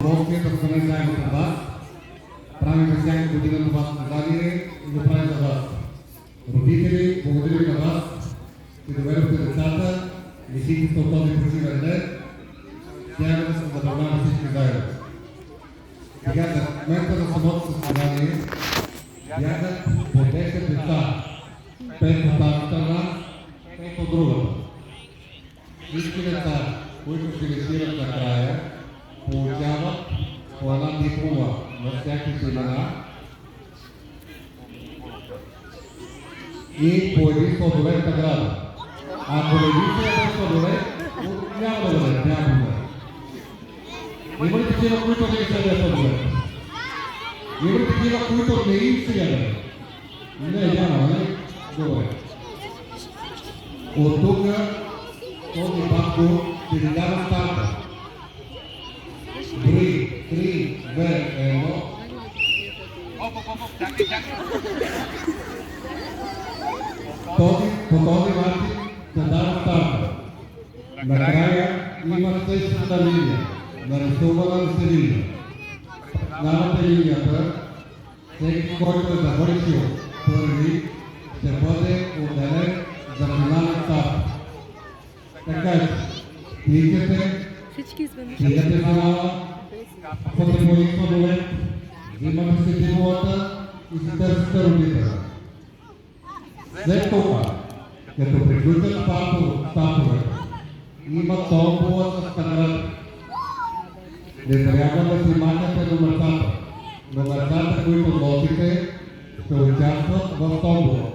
удоволствие да сме заедно с вас. Правим всяка година това състезание и го правим за вас. Родители, благодаря ви на вас, че доведохте децата, лишихте се от този почивен ден. Тягаме се да забавляваме всички заедно. Сега за момента на самото състезание бягат по 10 деца. 5 от тази страна, 5 от другата. Всички деца, които финишират накрая, получават по една диплома на всякакви имена и по един сладолет награда. Ако не видите един сладолет, няма да бъде, няма да бъде. Има ли такива, които не им се сладолет? Има ли такива, които не им се ядат? Не, няма, не? Добре. От тук този батко ще ви дава старта. Брои 3, 2, 1. По този начин се дава старта. Накрая има същата линия, нарисувана на линия. Знамате линията, всеки, който е завършил първи, ще бъде отделен за финален старт. Така че, стигате финала, фотополик сладолет, взимате си титулата и си търсите родителя. След това, като приключат стартовете, има томбола с камерата. Не трябва да си махате номерцата. Номерцата, които носите, ще участват в томбола.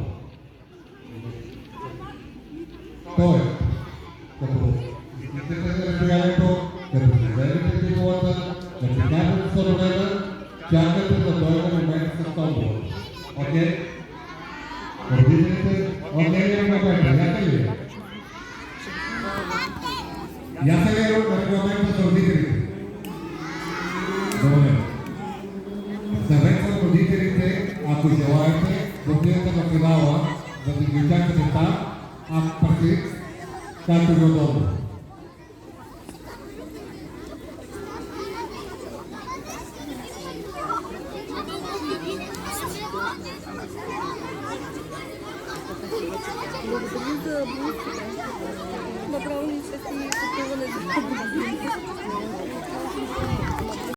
Тоест, като излизате за разстоянието, като си вземете титулата, като някакво сладоледа, чакате да дойде момент с томбола. Окей? Родителите, окей ли момента? Ясен ли е? Ясен ли е регламента за родителите? Добре. Съвет за родителите, ако желаете, да отидете на финала, да си ги чакате там, а пъти, както ви удобно. Благодаря за близките. Направо ни се си купуване за